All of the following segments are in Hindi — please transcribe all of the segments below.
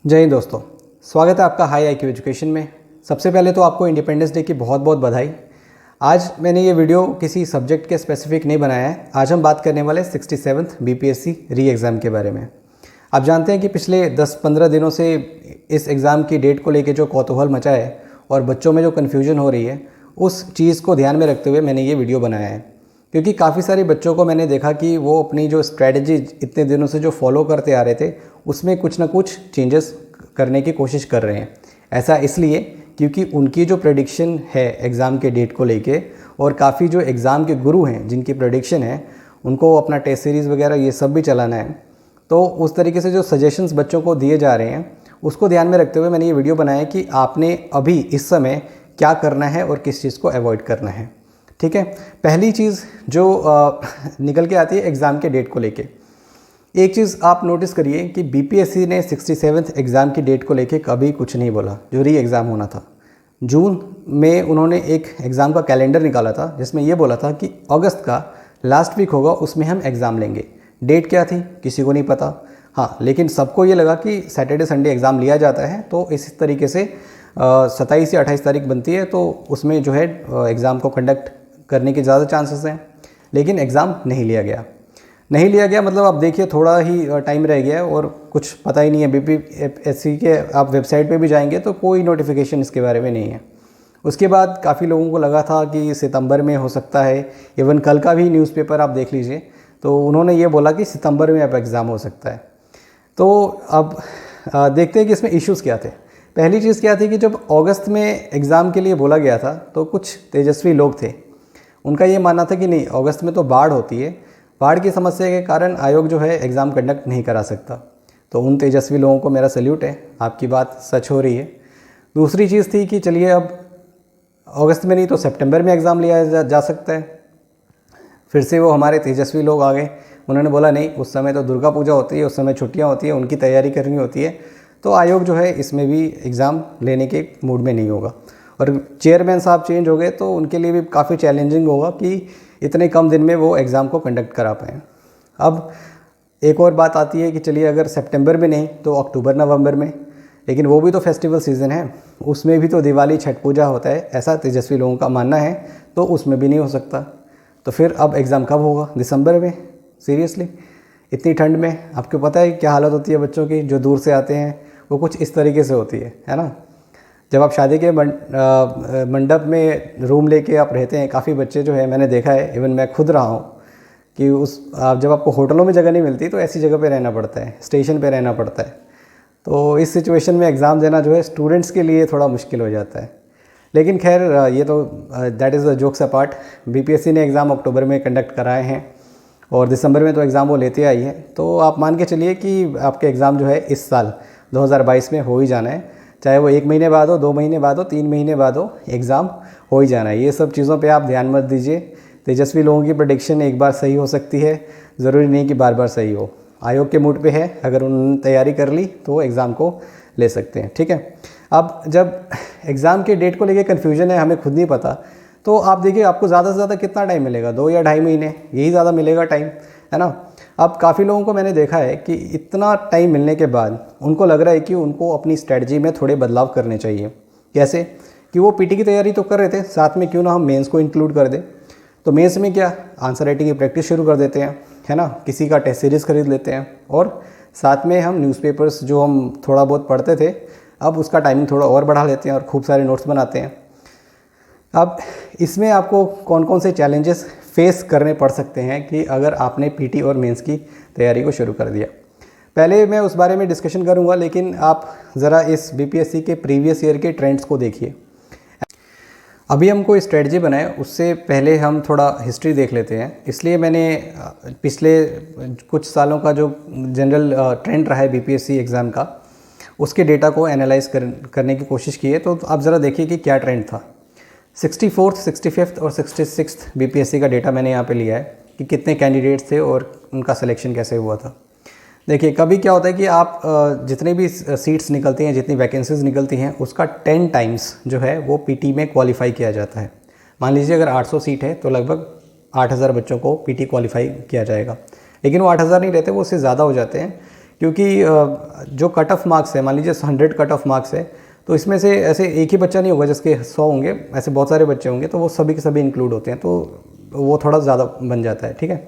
जय हिंद दोस्तों, स्वागत है आपका हाई आईक्यू एजुकेशन में। सबसे पहले तो आपको इंडिपेंडेंस डे की बहुत बहुत बधाई। आज मैंने ये वीडियो किसी सब्जेक्ट के स्पेसिफिक नहीं बनाया है। आज हम बात करने वाले 67th बीपीएससी री एग्ज़ाम के बारे में। आप जानते हैं कि पिछले 10-15 दिनों से इस एग्ज़ाम की डेट को लेकर जो कौतूहल मचा है और बच्चों में जो कन्फ्यूजन हो रही है, उस चीज़ को ध्यान में रखते हुए मैंने ये वीडियो बनाया है। क्योंकि काफ़ी सारे बच्चों को मैंने देखा कि वो अपनी जो स्ट्रैटेजी इतने दिनों से जो फॉलो करते आ रहे थे, उसमें कुछ ना कुछ चेंजेस करने की कोशिश कर रहे हैं। ऐसा इसलिए क्योंकि उनकी जो प्रेडिक्शन है एग्ज़ाम के डेट को लेके, और काफ़ी जो एग्ज़ाम के गुरु हैं जिनकी प्रेडिक्शन है, उनको अपना टेस्ट सीरीज़ वगैरह ये सब भी चलाना है। तो उस तरीके से जो सजेशंस बच्चों को दिए जा रहे हैं, उसको ध्यान में रखते हुए मैंने ये वीडियो बनाया कि आपने अभी इस समय क्या करना है और किस चीज़ को अवॉइड करना है। ठीक है, पहली चीज़ जो निकल के आती है एग्ज़ाम के डेट को लेके, एक चीज़ आप नोटिस करिए कि बीपीएससी ने 67th एग्ज़ाम की डेट को लेके कभी कुछ नहीं बोला। जो री एग्ज़ाम होना था जून में, उन्होंने एक एग्ज़ाम का कैलेंडर निकाला था जिसमें ये बोला था कि अगस्त का लास्ट वीक होगा, उसमें हम एग्ज़ाम लेंगे। डेट क्या थी किसी को नहीं पता। हाँ, लेकिन सबको ये लगा कि सैटरडे संडे एग्ज़ाम लिया जाता है, तो इस तरीके से 27 या 28 तारीख बनती है, तो उसमें जो है एग्ज़ाम को कंडक्ट करने के ज़्यादा चांसेस हैं। लेकिन एग्ज़ाम नहीं लिया गया मतलब आप देखिए थोड़ा ही टाइम रह गया है और कुछ पता ही नहीं है। बीपीएससी के आप वेबसाइट पे भी जाएंगे तो कोई नोटिफिकेशन इसके बारे में नहीं है। उसके बाद काफ़ी लोगों को लगा था कि सितंबर में हो सकता है। इवन कल का भी न्यूज़पेपर आप देख लीजिए, तो उन्होंने ये बोला कि सितंबर में अब एग्ज़ाम हो सकता है। तो अब देखते हैं कि इसमें इश्यूज़ क्या थे। पहली चीज़ क्या थी कि जब अगस्त में एग्ज़ाम के लिए बोला गया था, तो कुछ तेजस्वी लोग थे, उनका ये मानना था कि नहीं, अगस्त में तो बाढ़ होती है, बाढ़ की समस्या के कारण आयोग जो है एग्ज़ाम कंडक्ट नहीं करा सकता। तो उन तेजस्वी लोगों को मेरा सल्यूट है, आपकी बात सच हो रही है। दूसरी चीज़ थी कि चलिए अब अगस्त में नहीं तो सितंबर में एग्ज़ाम लिया जा सकता है। फिर से वो हमारे तेजस्वी लोग आ गए, उन्होंने बोला नहीं, उस समय तो दुर्गा पूजा होती है, उस समय छुट्टियाँ होती हैं, उनकी तैयारी करनी होती है, तो आयोग जो है इसमें भी एग्ज़ाम लेने के मूड में नहीं होगा। और चेयरमैन साहब चेंज हो गए, तो उनके लिए भी काफ़ी चैलेंजिंग होगा कि इतने कम दिन में वो एग्ज़ाम को कंडक्ट करा पाएँ। अब एक और बात आती है कि चलिए अगर सितंबर में नहीं तो अक्टूबर नवंबर में, लेकिन वो भी तो फेस्टिवल सीज़न है, उसमें भी तो दिवाली छठ पूजा होता है, ऐसा तेजस्वी लोगों का मानना है, तो उसमें भी नहीं हो सकता। तो फिर अब एग्ज़ाम कब होगा? दिसंबर में? सीरियसली, इतनी ठंड में आपको पता है क्या हालत होती है बच्चों की जो दूर से आते हैं, वो कुछ इस तरीके से होती है ना। जब आप शादी के मंडप में रूम लेके आप रहते हैं, काफ़ी बच्चे जो है मैंने देखा है, इवन मैं खुद रहा हूँ, कि जब आपको होटलों में जगह नहीं मिलती तो ऐसी जगह पे रहना पड़ता है, स्टेशन पे रहना पड़ता है। तो इस सिचुएशन में एग्ज़ाम देना जो है स्टूडेंट्स के लिए थोड़ा मुश्किल हो जाता है। लेकिन खैर, ये तो that is the jokes apart. BPSC ने एग्ज़ाम अक्टूबर में कंडक्ट कराए हैं और दिसंबर में तो एग्ज़ाम वो लेते आई है, तो आप मान के चलिए कि आपके एग्ज़ाम जो है इस साल 2022 में हो ही जाना है। चाहे वो 1 महीने बाद हो, 2 महीने बाद हो, 3 महीने बाद हो, एग्ज़ाम हो ही जाना है। ये सब चीज़ों पे आप ध्यान मत दीजिए। तेजस्वी लोगों की प्रेडिक्शन एक बार सही हो सकती है, ज़रूरी नहीं कि बार बार सही हो। आयोग के मूड पे है, अगर उन्होंने तैयारी कर ली तो एग्ज़ाम को ले सकते हैं। ठीक है, अब जब एग्ज़ाम के डेट को लेकर कन्फ्यूजन है, हमें खुद नहीं पता, तो आप देखिए आपको ज़्यादा से ज़्यादा कितना टाइम मिलेगा, 2 या ढाई महीने, यही ज़्यादा मिलेगा टाइम, है ना। अब काफ़ी लोगों को मैंने देखा है कि इतना टाइम मिलने के बाद उनको लग रहा है कि उनको अपनी स्ट्रेटजी में थोड़े बदलाव करने चाहिए। कैसे? कि वो पीटी की तैयारी तो कर रहे थे, साथ में क्यों ना हम मेंस को इंक्लूड कर दें। तो मेंस में क्या, आंसर राइटिंग की प्रैक्टिस शुरू कर देते हैं, है ना, किसी का टेस्ट सीरीज़ खरीद लेते हैं, और साथ में हम न्यूज़पेपर्स जो हम थोड़ा बहुत पढ़ते थे, अब उसका टाइमिंग थोड़ा और बढ़ा लेते हैं और खूब सारे नोट्स बनाते हैं। अब इसमें आपको कौन कौन से चैलेंजेस फेस करने पड़ सकते हैं कि अगर आपने पीटी और मेंस की तैयारी को शुरू कर दिया। पहले मैं उस बारे में डिस्कशन करूंगा, लेकिन आप ज़रा इस बीपीएससी के प्रीवियस ईयर के ट्रेंड्स को देखिए। अभी हमको स्ट्रेटजी बनाए, उससे पहले हम थोड़ा हिस्ट्री देख लेते हैं। इसलिए मैंने पिछले कुछ सालों का जो जनरल ट्रेंड रहा है बीपीएससी एग्ज़ाम का, उसके डेटा को एनालाइज करने की कोशिश की है। तो आप ज़रा देखिए कि क्या ट्रेंड था। 64th, 65th और 66th बीपीएससी का डेटा मैंने यहाँ पे लिया है कि कितने कैंडिडेट्स थे और उनका सिलेक्शन कैसे हुआ था। देखिए, कभी क्या होता है कि आप जितने भी सीट्स निकलती हैं, जितनी वैकेंसीज निकलती हैं, उसका 10 टाइम्स जो है वो पीटी में क्वालिफाई किया जाता है। मान लीजिए अगर 800 सीट है तो लगभग 8000 बच्चों को पीटी क्वालिफाई किया जाएगा। लेकिन वो 8000 नहीं रहते, वो उससे ज़्यादा हो जाते हैं, क्योंकि जो कट ऑफ मार्क्स है, मान लीजिए 100 कट ऑफ मार्क्स है, तो इसमें से ऐसे एक ही बच्चा नहीं होगा जिसके 100 होंगे, ऐसे बहुत सारे बच्चे होंगे, तो वो सभी के सभी इंक्लूड होते हैं, तो वो थोड़ा ज़्यादा बन जाता है, ठीक है।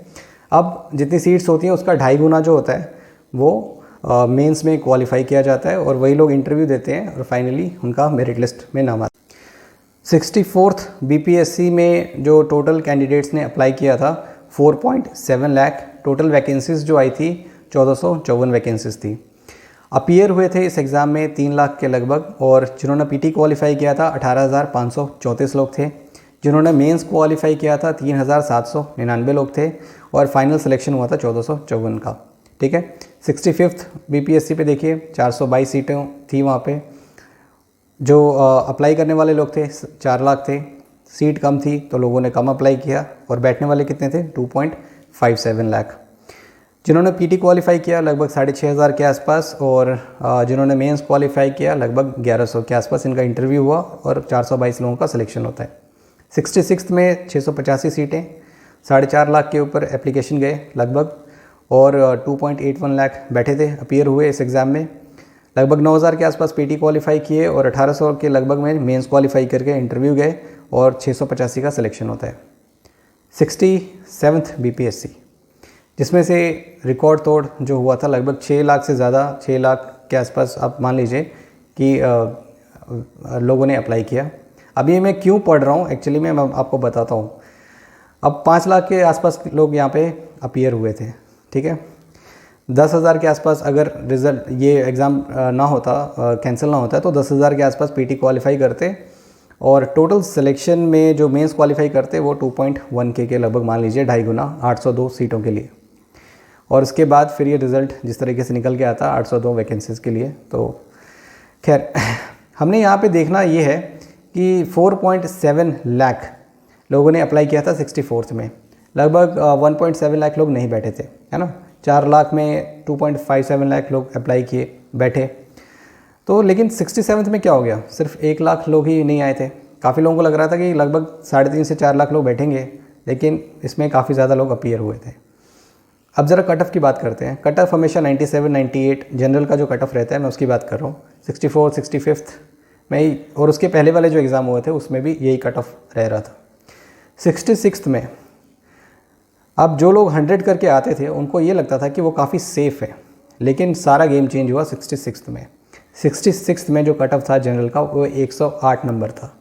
अब जितनी सीट्स होती हैं उसका 2.5 गुना जो होता है वो मेंस में क्वालिफाई किया जाता है, और वही लोग इंटरव्यू देते हैं और फाइनली उनका मेरिट लिस्ट में नाम आता है। 64th BPSC में जो टोटल कैंडिडेट्स ने अप्लाई किया था 4.7 लाख, टोटल वैकेंसीज़ जो आई थी 1454 वैकेंसीज़ थी। अपीयर हुए थे इस एग्ज़ाम में 3 लाख के लगभग, और जिन्होंने पीटी क्वालिफाई किया था 18,534 लोग थे, जिन्होंने मेंस क्वालिफाई किया था 3,799 लोग थे, और फाइनल सिलेक्शन हुआ था 1454 का, ठीक है। 65th BPSC पे देखिए 422 सीटें थी वहाँ पे, जो अप्लाई करने वाले लोग थे 4 लाख थे, सीट कम थी तो लोगों ने कम अप्लाई किया, और बैठने वाले कितने थे 2.57 लाख। जिन्होंने पीटी क्वालिफाई किया लगभग 6,500 के आसपास, और जिन्होंने मेंस क्वालिफाई किया लगभग 1100 के आसपास इनका इंटरव्यू हुआ, और 422 लोगों का सिलेक्शन होता है। 66th में 685 सीटें, 4.5 लाख के ऊपर एप्लीकेशन गए लगभग, और 2.81 लाख बैठे थे, अपीयर हुए इस एग्ज़ाम में। लगभग 9,000 के आसपास पीटी क्वालिफाई किए, और 1,800 के लगभग में मेंस क्वालिफाई करके इंटरव्यू गए, और 685 का सिलेक्शन होता है। 67th BPSC, जिसमें से रिकॉर्ड तोड़ जो हुआ था लगभग 6 लाख से ज़्यादा, 6 लाख के आसपास आप मान लीजिए कि लोगों ने अप्लाई किया। अभी मैं क्यों पढ़ रहा हूँ एक्चुअली मैं आपको बताता हूँ। अब 5 लाख के आसपास लोग यहाँ पे अपीयर हुए थे, ठीक है। 10,000 के आसपास अगर रिज़ल्ट ये एग्ज़ाम ना होता, कैंसिल ना होता, तो 10,000 के आसपास पीटी क्वालिफाई करते, और टोटल सिलेक्शन में जो मेंस क्वालिफाई करते वो 2.1 के लगभग मान लीजिए 2.5 गुना 802 सीटों के लिए। और उसके बाद फिर ये रिज़ल्ट जिस तरीके से निकल के आता 802 वैकेंसीज़ के लिए। तो खैर हमने यहाँ पे देखना ये है कि 4.7 लाख लोगों ने अप्लाई किया था 64th में, लगभग 1.7 लाख लोग नहीं बैठे थे, है ना। 4 लाख में 2.57 लाख लोग अप्लाई किए, बैठे। तो लेकिन 67th में क्या हो गया, सिर्फ 1 लाख लोग ही नहीं आए थे। काफ़ी लोगों को लग रहा था कि लगभग 3.5 से 4 लाख लोग बैठेंगे, लेकिन इसमें काफ़ी ज़्यादा लोग अपीयर हुए थे। अब ज़रा कट ऑफ की बात करते हैं। कट ऑफ हमेशा 97, 98 जनरल का जो कट ऑफ रहता है मैं उसकी बात कर रहा हूँ। 64, 65th में ही, और उसके पहले वाले जो एग्ज़ाम हुए थे उसमें भी यही कट ऑफ रह रहा था। 66th में अब जो लोग 100 करके आते थे उनको ये लगता था कि वो काफ़ी सेफ़ है, लेकिन सारा गेम चेंज हुआ 66th में। 66th में जो कट ऑफ था जनरल का वो 108 नंबर था।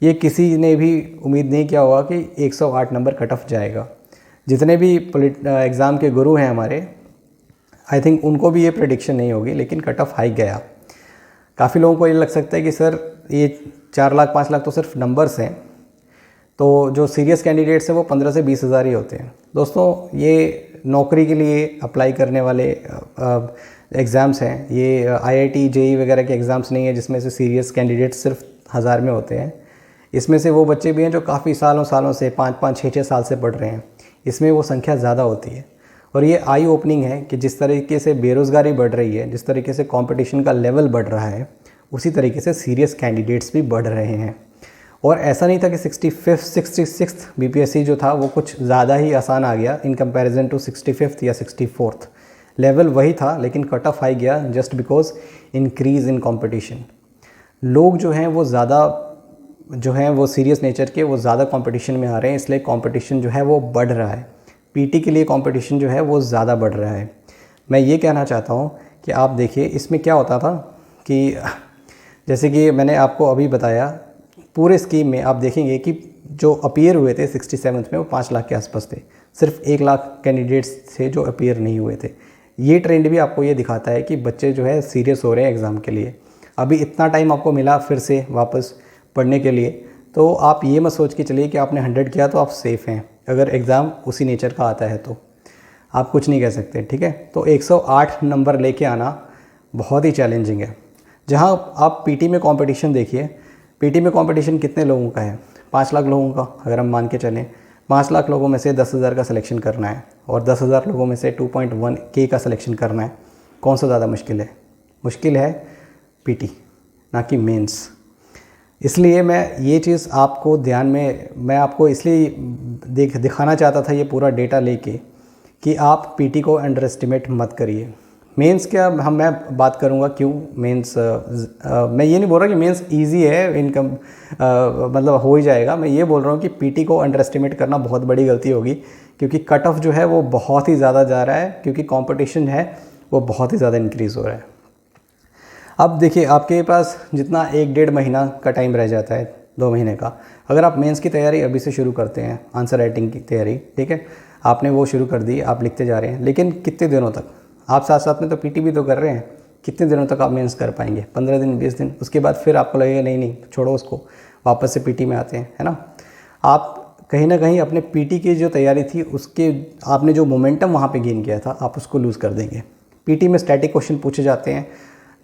ये किसी ने भी उम्मीद नहीं किया होगा कि 108 नंबर कट ऑफ जाएगा। जितने भी एग्ज़ाम के गुरु हैं हमारे, आई थिंक उनको भी ये प्रेडिक्शन नहीं होगी, लेकिन कट ऑफ हाई गया। काफ़ी लोगों को ये लग सकता है कि सर ये 4 लाख 5 लाख तो सिर्फ नंबर्स हैं, तो जो सीरियस कैंडिडेट्स हैं वो 15 से 20 हज़ार ही होते हैं। दोस्तों ये नौकरी के लिए अप्लाई करने वाले एग्ज़ाम्स हैं, ये IIT JEE वगैरह के एग्ज़ाम्स नहीं है जिसमें से सीरियस कैंडिडेट्स सिर्फ 1000 में होते हैं। इसमें से वो बच्चे भी हैं जो काफ़ी सालों से 5-5, 6-6 साल से पढ़ रहे हैं, इसमें वो संख्या ज़्यादा होती है। और ये आई ओपनिंग है कि जिस तरीके से बेरोज़गारी बढ़ रही है, जिस तरीके से कंपटीशन का लेवल बढ़ रहा है, उसी तरीके से सीरियस कैंडिडेट्स भी बढ़ रहे हैं। और ऐसा नहीं था कि 66th BPSC जो था वो कुछ ज़्यादा ही आसान आ गया इन कंपैरिजन टू 65th या 64th। लेवल वही था, लेकिन कट ऑफ हाई गया just because increase in competition. लोग जो हैं वो ज़्यादा जो हैं वो सीरियस नेचर के, वो ज़्यादा कंपटीशन में आ रहे हैं, इसलिए कंपटीशन जो है वो बढ़ रहा है। पीटी के लिए कंपटीशन जो है वो ज़्यादा बढ़ रहा है। मैं ये कहना चाहता हूँ कि आप देखिए इसमें क्या होता था कि जैसे कि मैंने आपको अभी बताया, पूरे स्कीम में आप देखेंगे कि जो अपीयर हुए थे 67th में वो 5 लाख के आसपास थे, सिर्फ 1 लाख कैंडिडेट्स थे जो अपीयर नहीं हुए थे। ये ट्रेंड भी आपको ये दिखाता है कि बच्चे जो है सीरियस हो रहे हैं एग्ज़ाम के लिए। अभी इतना टाइम आपको मिला फिर से वापस पढ़ने के लिए, तो आप ये मत सोच के चलिए कि आपने 100 किया तो आप सेफ़ हैं। अगर एग्ज़ाम उसी नेचर का आता है तो आप कुछ नहीं कह सकते, ठीक है। तो 108 नंबर लेके आना बहुत ही चैलेंजिंग है। जहाँ आप पीटी में कंपटीशन देखिए, पीटी में कंपटीशन कितने लोगों का है, 5 लाख लोगों का। अगर हम मान के चलें 5 लाख लोगों में से 10,000 का सिलेक्शन करना है, और 10,000 लोगों में से 2.1K का सिलेक्शन करना है, कौन सा ज़्यादा मुश्किल है? मुश्किल है पीटी, ना कि मेंस। इसलिए मैं ये चीज़ आपको ध्यान में, मैं आपको इसलिए दिखाना चाहता था ये पूरा डेटा लेके कि आप पीटी को अंडर एस्टिमेट मत करिए। मेंस क्या मैं बात करूँगा क्यों मेंस। मैं ये नहीं बोल रहा कि मेंस इजी है, इनकम मतलब हो ही जाएगा। मैं ये बोल रहा हूँ कि पीटी को अंडर एस्टिमेट करना बहुत बड़ी गलती होगी, क्योंकि कट ऑफ जो है वो बहुत ही ज़्यादा जा रहा है, क्योंकि कंपटीशन है वो बहुत ही ज़्यादा इंक्रीज़ हो रहा है। अब देखिए आपके पास जितना 1-1.5 महीना का टाइम रह जाता है, 2 महीने का, अगर आप मेंस की तैयारी अभी से शुरू करते हैं, आंसर राइटिंग की तैयारी, ठीक है, आपने वो शुरू कर दी, आप लिखते जा रहे हैं, लेकिन कितने दिनों तक? आप साथ साथ में तो पीटी भी तो कर रहे हैं, कितने दिनों तक आप मेंस कर पाएंगे? 15 दिन, 20 दिन, उसके बाद फिर आपको लगेगा नहीं नहीं छोड़ो उसको, वापस से पीटी में आते हैं, है ना। आप कहीं ना कहीं अपने पीटी की जो तैयारी थी उसके आपने जो मोमेंटम वहाँ पे गेन किया था, आप उसको लूज़ कर देंगे। पीटी में स्टैटिक क्वेश्चन पूछे जाते हैं,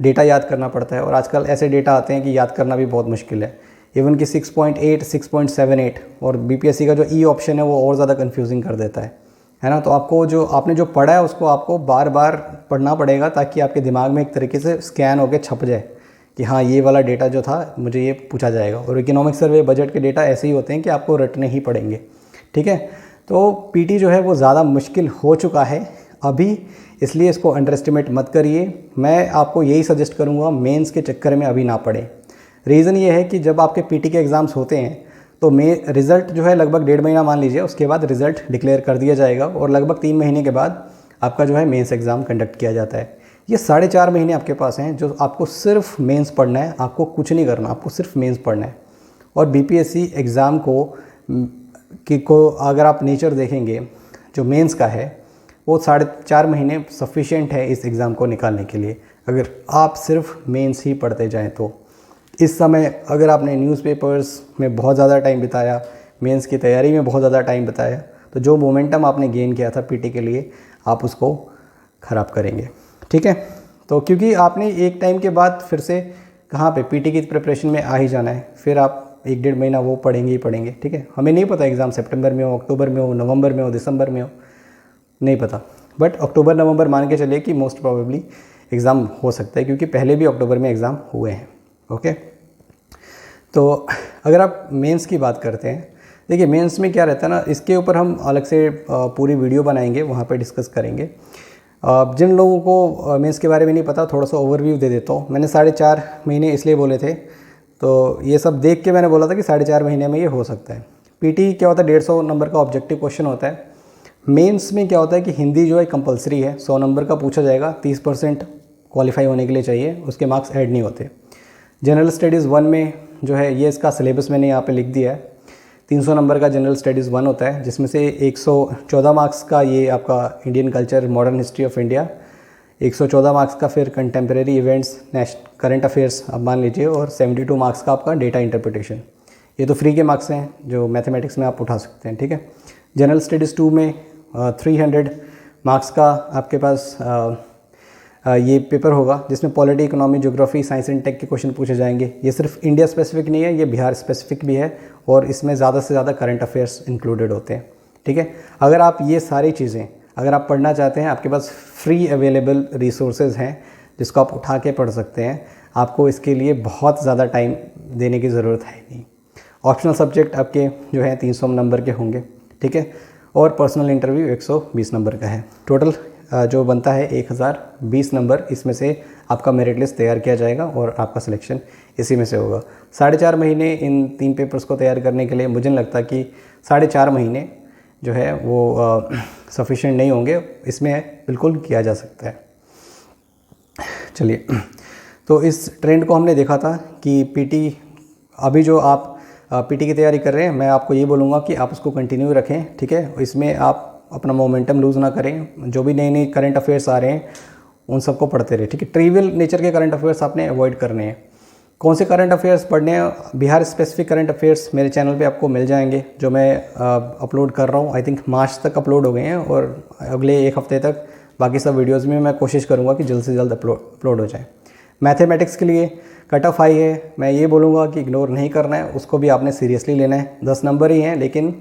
डेटा याद करना पड़ता है, और आजकल ऐसे डेटा आते हैं कि याद करना भी बहुत मुश्किल है। इवन कि 6.8, 6.78 और बीपीएससी का जो ई ऑप्शन है वो और ज़्यादा कन्फ्यूजिंग कर देता है ना। तो आपको जो आपने जो पढ़ा है उसको आपको बार बार पढ़ना पड़ेगा, ताकि आपके दिमाग में एक तरीके से स्कैन होकर छप जाए कि हाँ ये वाला डेटा जो था मुझे ये पूछा जाएगा। और इकोनॉमिक सर्वे, बजट के डेटा ऐसे ही होते हैं कि आपको रटने ही पड़ेंगे, ठीक है। तो पीटी जो है वो ज़्यादा मुश्किल हो चुका है अभी, इसलिए इसको अंडर एस्टिमेट मत करिए। मैं आपको यही सजेस्ट करूँगा, मेंस के चक्कर में अभी ना पड़े। रीज़न ये है कि जब आपके पीटी के एग्ज़ाम्स होते हैं तो रिज़ल्ट जो है लगभग 1.5 महीना मान लीजिए, उसके बाद रिज़ल्ट डिक्लेयर कर दिया जाएगा, और लगभग 3 महीने के बाद आपका जो है मेंस एग्ज़ाम कंडक्ट किया जाता है। ये 4.5 महीने आपके पास हैं जो आपको सिर्फ मेंस पढ़ना है, आपको कुछ नहीं करना, आपको सिर्फ मेंस पढ़ना है। और बीपीएससी एग्ज़ाम को अगर आप नेचर देखेंगे जो मेंस का है, वो 4.5 महीने सफिशिएंट है इस एग्ज़ाम को निकालने के लिए, अगर आप सिर्फ मेंस ही पढ़ते जाएं तो। इस समय अगर आपने न्यूज़पेपर्स में बहुत ज़्यादा टाइम बिताया, मेंस की तैयारी में बहुत ज़्यादा टाइम बिताया, तो जो मोमेंटम आपने गेन किया था पीटी के लिए, आप उसको ख़राब करेंगे, ठीक है। तो क्योंकि आपने एक टाइम के बाद फिर से कहाँ पे पीटी की प्रिपरेशन में आ ही जाना है, फिर आप 1-1.5 महीना वो पढ़ेंगे ही पढ़ेंगे, ठीक है। हमें नहीं पता एग्ज़ाम सितंबर में हो, अक्टूबर में हो, नवंबर में हो, दिसंबर में हो, नहीं पता, बट अक्टूबर नवंबर मान के चलिए कि मोस्ट प्रोबेबली एग्ज़ाम हो सकता है, क्योंकि पहले भी अक्टूबर में एग्ज़ाम हुए हैं, ओके। तो अगर आप मेंस की बात करते हैं, देखिए मेंस में क्या रहता है ना, इसके ऊपर हम अलग से पूरी वीडियो बनाएंगे, वहाँ पे डिस्कस करेंगे। जिन लोगों को मेंस के बारे में नहीं पता, थोड़ा सा ओवरव्यू दे देता हूँ। मैंने 4.5 महीने इसलिए बोले थे, तो ये सब देख के मैंने बोला था कि 4.5 महीने में ये हो सकता है। पीटी क्या होता है, 150 नंबर का ऑब्जेक्टिव क्वेश्चन होता है। मेंस में क्या होता है कि हिंदी जो है कंपलसरी है, 100 नंबर का पूछा जाएगा, 30% क्वालिफाई होने के लिए चाहिए, उसके मार्क्स ऐड नहीं होते। जनरल स्टडीज़ 1 में जो है, ये इसका सिलेबस मैंने यहाँ पे लिख दिया है, 300 नंबर का जनरल स्टडीज़ 1 होता है, जिसमें से 114 मार्क्स का ये आपका Indian culture, modern history of India, 114 marks का फिर कंटेम्प्रेरी इवेंट्स, करंट अफेयर्स आप मान लीजिए, और 72 मार्क्स का आपका डेटा इंटरप्रिटेशन। ये तो फ्री के मार्क्स हैं जो मैथमेटिक्स में आप उठा सकते हैं, ठीक है। जनरल स्टडीज़ 2 में 300 मार्क्स का आपके पास ये पेपर होगा, जिसमें polity, economy, geography, science and tech के क्वेश्चन पूछे जाएंगे। ये सिर्फ इंडिया स्पेसिफिक नहीं है, ये बिहार स्पेसिफिक भी है, और इसमें ज़्यादा से ज़्यादा करंट अफेयर्स इंक्लूडेड होते हैं, ठीक है। अगर आप ये सारी चीज़ें अगर आप पढ़ना चाहते हैं, आपके पास फ्री अवेलेबल रिसोर्सेज हैं जिसको आप उठा के पढ़ सकते हैं, आपको इसके लिए बहुत ज़्यादा टाइम देने की ज़रूरत है नहीं। ऑप्शनल सब्जेक्ट आपके जो है 300 नंबर के होंगे, ठीक है, और पर्सनल इंटरव्यू 120 नंबर का है। टोटल जो बनता है 1020 नंबर, इसमें से आपका मेरिट लिस्ट तैयार किया जाएगा और आपका सिलेक्शन इसी में से होगा। 4.5 महीने इन 3 पेपर्स को तैयार करने के लिए मुझे नहीं लगता कि 4.5 महीने जो है वो सफिशिएंट नहीं होंगे, इसमें बिल्कुल किया जा सकता है। चलिए, तो इस ट्रेंड को हमने देखा था कि पीटी, अभी जो आप पीटी की तैयारी कर रहे हैं, मैं आपको ये बोलूँगा कि आप उसको कंटिन्यू रखें, ठीक है। इसमें आप अपना मोमेंटम लूज़ ना करें, जो भी नए नए करंट अफेयर्स आ रहे हैं उन सबको पढ़ते रहे, ठीक है। ट्रिवियल नेचर के करंट अफेयर्स आपने अवॉइड करने हैं। कौन से करंट अफेयर्स पढ़ने हैं? बिहार स्पेसिफिक करंट अफेयर्स मेरे चैनल पे आपको मिल जाएंगे, जो मैं अपलोड कर रहा हूँ। आई थिंक मार्च तक अपलोड हो गए हैं, और अगले 1 हफ्ते तक बाकी सब वीडियोज़ में मैं कोशिश करूँगा कि जल्द से जल्द अपलोड हो जाए। मैथमेटिक्स के लिए कट ऑफ हाई है, मैं ये बोलूँगा कि इग्नोर नहीं करना है, उसको भी आपने सीरियसली लेना है। 10 नंबर ही हैं, लेकिन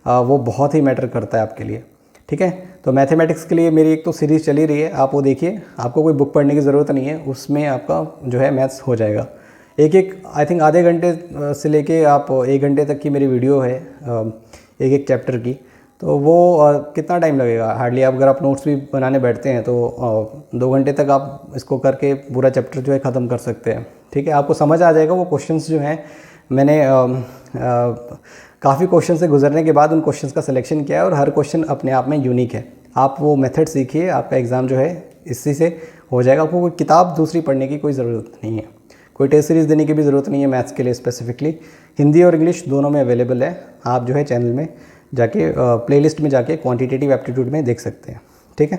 वो बहुत ही मैटर करता है आपके लिए, ठीक है। तो मैथमेटिक्स के लिए मेरी एक तो सीरीज़ चली रही है, आप वो देखिए, आपको कोई बुक पढ़ने की ज़रूरत नहीं है, उसमें आपका जो है मैथ्स हो जाएगा। एक आई थिंक आधे घंटे से लेके आप 1 घंटे तक की मेरी वीडियो है एक चैप्टर की, तो वो कितना टाइम लगेगा, हार्डली अगर आप नोट्स भी बनाने बैठते हैं तो 2 घंटे तक आप इसको करके पूरा चैप्टर जो है ख़त्म कर सकते हैं। ठीक है, आपको समझ आ जाएगा। वो क्वेश्चंस जो हैं मैंने काफ़ी क्वेश्चन से गुजरने के बाद उन क्वेश्चंस का सिलेक्शन किया है और हर क्वेश्चन अपने आप में यूनिक है। आप वो मेथड सीखिए, आपका एग्ज़ाम जो है इसी से हो जाएगा। आपको कोई किताब दूसरी पढ़ने की कोई ज़रूरत नहीं है, कोई टेस्ट सीरीज़ देने की भी ज़रूरत नहीं है मैथ्स के लिए स्पेसिफिकली। हिंदी और इंग्लिश दोनों में अवेलेबल है, आप जो है चैनल में जाके प्लेलिस्ट में जाके क्वांटिटेटिव एप्टीट्यूड में देख सकते हैं। ठीक है,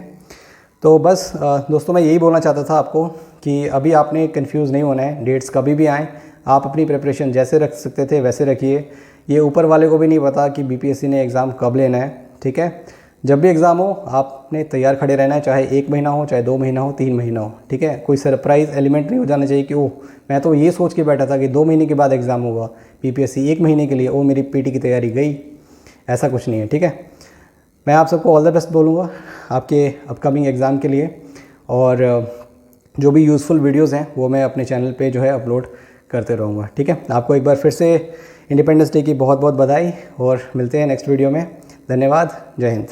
तो बस दोस्तों मैं यही बोलना चाहता था आपको कि अभी आपने कंफ्यूज नहीं होना है। डेट्स कभी भी आएँ, आप अपनी प्रिपरेशन जैसे रख सकते थे वैसे रखिए। ये ऊपर वाले को भी नहीं पता कि बीपीएससी ने एग्ज़ाम कब लेना है। ठीक है, जब भी एग्ज़ाम हो आपने तैयार खड़े रहना है, चाहे 1 महीना हो, चाहे 2 महीना हो, 3 महीना हो। ठीक है, कोई सरप्राइज़ एलिमेंट नहीं हो जाना चाहिए कि ओह मैं तो ये सोच के बैठा था कि 2 महीने के बाद एग्ज़ाम होगा, बीपीएससी 1 महीने के लिए, ओ मेरी पीटी की तैयारी गई। ऐसा कुछ नहीं है। ठीक है, मैं आप सबको ऑल द बेस्ट बोलूँगा आपके अपकमिंग एग्ज़ाम के लिए, और जो भी यूज़फुल वीडियोज़ हैं वो मैं अपने चैनल पे जो है अपलोड करते रहूँगा। ठीक है, आपको एक बार फिर से इंडिपेंडेंस डे की बहुत बहुत बधाई और मिलते हैं नेक्स्ट वीडियो में। धन्यवाद, जय हिंद।